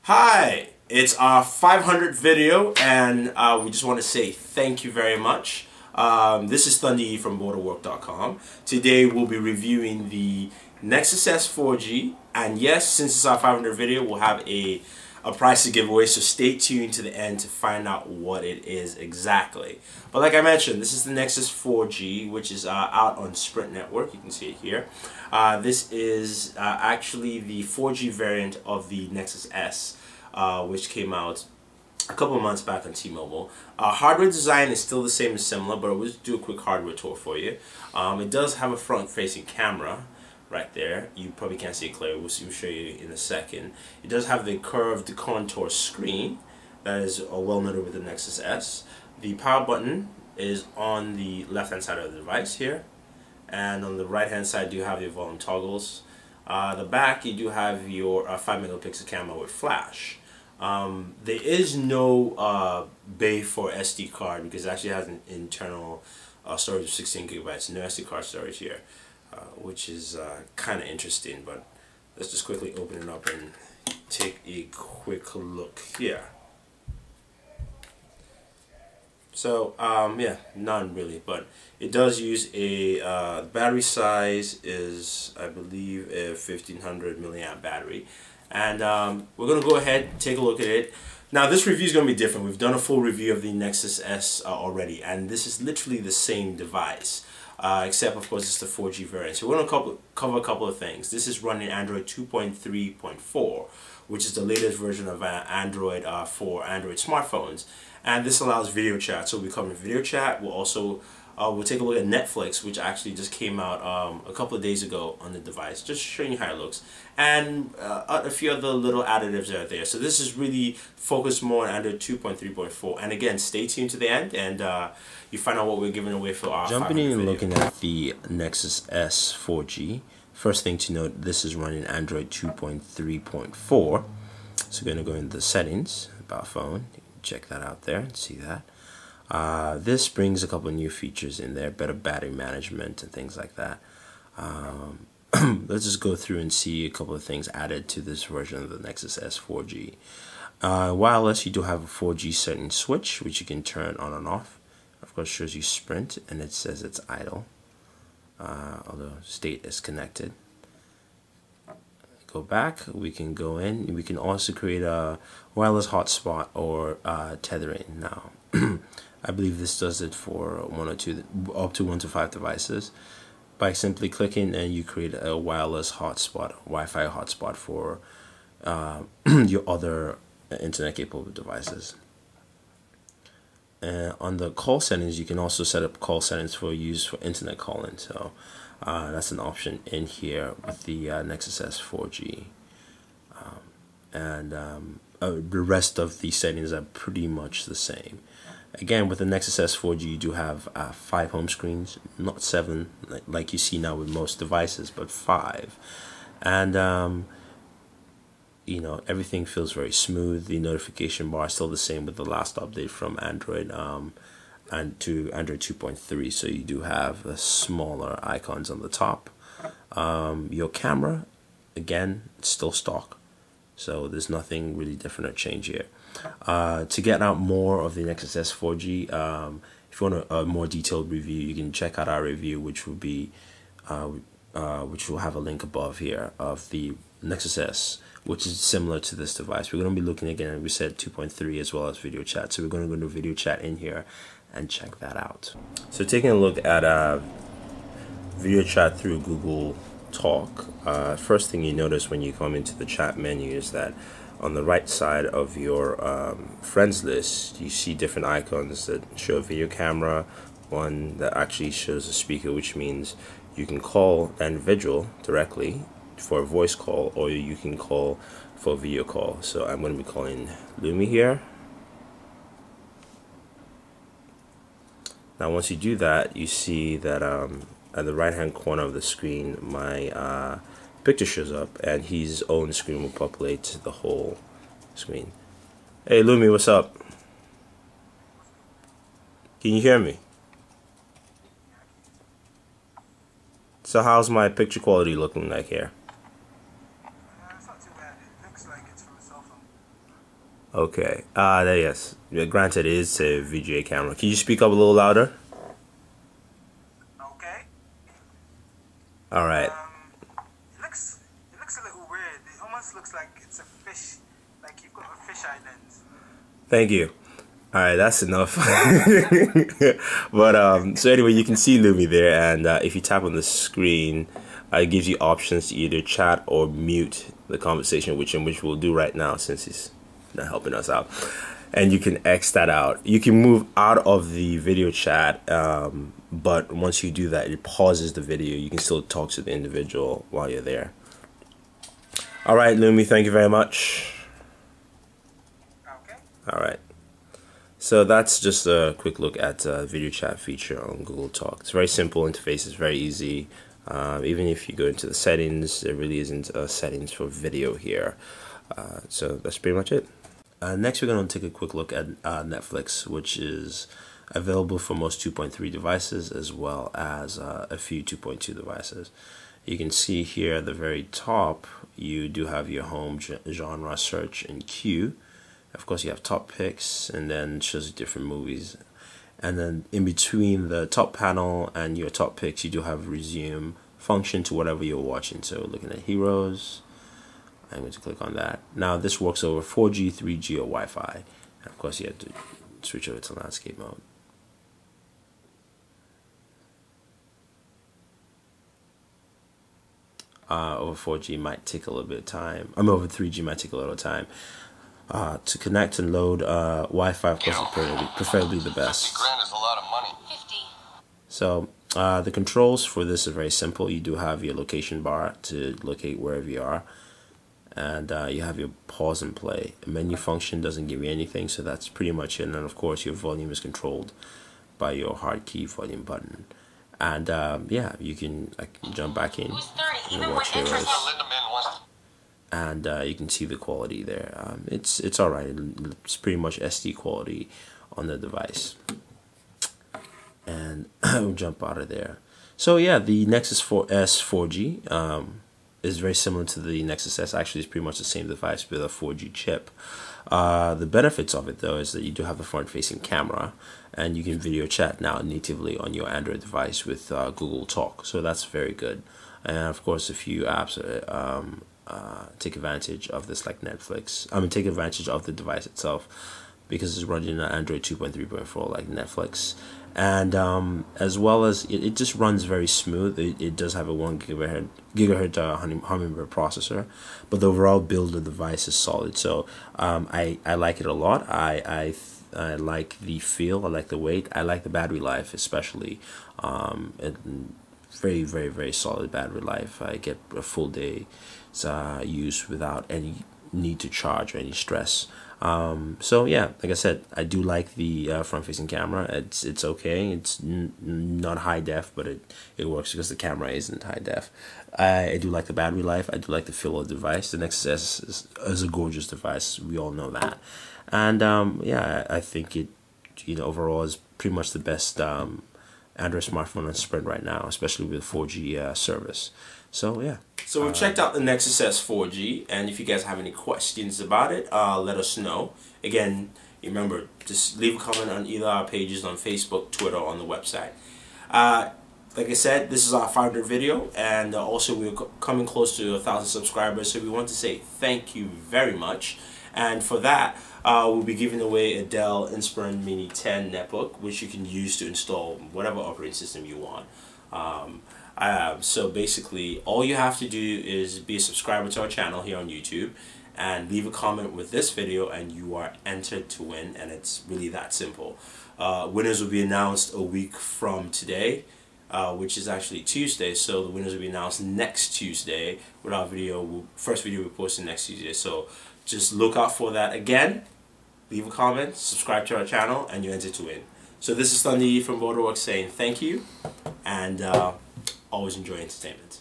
Hi, it's our 500th video, and we just want to say thank you very much. This is Thundy from Booredatwork.com. Today we'll be reviewing the Nexus S 4G, and yes, since it's our 500th video, we'll have a prize to give away, so stay tuned to the end to find out what it is exactly. But like I mentioned, this is the Nexus 4G, which is out on Sprint Network. You can see it here. This is actually the 4G variant of the Nexus S, which came out a couple of months back on T-Mobile. Hardware design is still the same and similar, but I'll just do a quick hardware tour for you. It does have a front-facing camera right there. You probably can't see it clearly. We'll show you in a second. It does have the curved contour screen that is well noted with the Nexus S. The power button is on the left-hand side of the device here, and on the right-hand side you have your volume toggles. The back, you do have your 5-megapixel camera with flash. There is no bay for SD card because it actually has an internal storage of 16 gigabytes. No SD card storage here, which is kind of interesting. But let's just quickly open it up and take a quick look here. So yeah, none really, but it does use a battery size is, I believe, a 1500 milliamp battery, and we're gonna go ahead and take a look at it. Now this review is gonna be different. We've done a full review of the Nexus S already, and this is literally the same device, except of course it's the 4G variant. So we're gonna cover a couple of things. This is running Android 2.3.4, which is the latest version of Android for Android smartphones. And this allows video chat, so we'll be covering video chat. We'll also we'll take a look at Netflix, which actually just came out a couple of days ago on the device, just showing you how it looks, and a few other little additives that are there. So this is really focused more on Android 2.3.4. And again, stay tuned to the end, and you find out what we're giving away for our jumping in and looking at the Nexus S 4G. First thing to note, this is running Android 2.3.4. So we're going to go into the settings, about phone. Check that out there and see that. This brings a couple of new features in there, better battery management and things like that. Let's just go through and see a couple of things added to this version of the Nexus S 4G. Wireless, you do have a 4G setting switch, which you can turn on and off. Of course, shows you Sprint, and it says it's idle, although state is connected. Go back, we can go in, we can also create a wireless hotspot or tethering. Now I believe this does it for one or two, up to 1 to 5 devices, by simply clicking, and you create a wireless hotspot, Wi-Fi hotspot for your other internet capable devices. And on the call settings, you can also set up call settings for use for internet calling. So that's an option in here with the Nexus S 4G. The rest of the settings are pretty much the same. Again, with the Nexus S 4G, you do have 5 home screens, not 7 like you see now with most devices, but 5. And you know, everything feels very smooth. The notification bar is still the same with the last update from Android and to Android 2.3. So you do have smaller icons on the top. Your camera, again, it's still stock, so there's nothing really different or change here. To get out more of the Nexus S 4G, if you want a more detailed review, you can check out our review, which will be which will have a link above here, of the Nexus S, which is similar to this device. We're going to be looking again, we said 2.3 as well as video chat. So we're going to go into video chat in here and check that out. So taking a look at video chat through Google Talk, first thing you notice when you come into the chat menu is that on the right side of your friends list, you see different icons that show a video camera, one that actually shows a speaker, which means you can call an individual directly for a voice call, or you can call for a video call. So I'm going to be calling Lumi here. Now once you do that, you see that at the right hand corner of the screen, my picture shows up, and his own screen will populate the whole screen. Hey Lumi, what's up? Can you hear me? So how's my picture quality looking like here? It's not too bad. It looks like it's from a cell phone. Okay. Yes. Yeah, granted, it is a VGA camera. Can you speak up a little louder? Okay. All right. It looks a little weird. It almost looks like it's a fish, like you've got a fisheye lens. Thank you. All right, that's enough. But so anyway, you can see Lumi there, and if you tap on the screen, it gives you options to either chat or mute the conversation, which we'll do right now since he's not helping us out. And you can X that out. You can move out of the video chat, but once you do that, it pauses the video. You can still talk to the individual while you're there. All right, Lumi, thank you very much. Okay. All right. So that's just a quick look at video chat feature on Google Talk. It's very simple interface. It's very easy. Even if you go into the settings, there really isn't settings for video here. So that's pretty much it. Next, we're going to take a quick look at Netflix, which is available for most 2.3 devices as well as a few 2.2 devices. You can see here at the very top, you do have your home genre search and queue. Of course, you have top picks, and then shows you different movies. And then in between the top panel and your top picks, you do have resume function to whatever you're watching. So looking at heroes, I'm going to click on that. Now this works over 4G, 3G, or Wi-Fi. And of course, you have to switch over to landscape mode. Over 4G might take a little bit of time. Over 3G might take a little time. To connect and load Wi-Fi, of course, is preferably the best. 50 grand is a lot of money. 50. So the controls for this are very simple. You do have your location bar to locate wherever you are, and you have your pause and play. A menu function doesn't give you anything, so that's pretty much it. And of course, your volume is controlled by your hard key volume button. And yeah, I can jump back in and watch heroes. And you can see the quality there. It's alright. It's pretty much SD quality on the device. And we'll jump out of there. So yeah, the Nexus S 4G is very similar to the Nexus S. Actually, it's pretty much the same device with a 4G chip. The benefits of it, though, is that you do have the front-facing camera, and you can video chat now natively on your Android device with Google Talk. So that's very good. And of course, a few apps take advantage of this, like Netflix. Take advantage of the device itself because it's running on Android 2.3.4 like Netflix. And as well as it just runs very smooth. It does have a 1 gigahertz Hummingbird processor, but the overall build of the device is solid. So I like it a lot. I like the feel. I like the weight. I like the battery life, especially. Very, very, very solid battery life. I get a full day use without any need to charge or any stress. So yeah, like I said, I do like the front-facing camera. It's okay. It's not high def, but it works because the camera isn't high def. I do like the battery life. I do like the feel of the device. The Nexus S is a gorgeous device. We all know that. And yeah, I think it overall is pretty much the best Android smartphone on Sprint right now, especially with 4G service. So yeah. So we've checked out the Nexus S 4G, and if you guys have any questions about it, let us know. Again, remember, just leave a comment on either our pages on Facebook, Twitter, or on the website. Like I said, this is our 500th video, and also we're coming close to 1,000 subscribers, so we want to say thank you very much. And for that, we'll be giving away a Dell Inspiron Mini 10 netbook, which you can use to install whatever operating system you want. So basically, all you have to do is be a subscriber to our channel here on YouTube and leave a comment with this video, and you are entered to win, and it's really that simple. Winners will be announced a week from today, which is actually Tuesday, so the winners will be announced next Tuesday with our first video we're posting next Tuesday. So just look out for that. Again, leave a comment, subscribe to our channel, and you're entered to win. So this is Thundy from Booredatwork saying thank you, and always enjoy entertainment.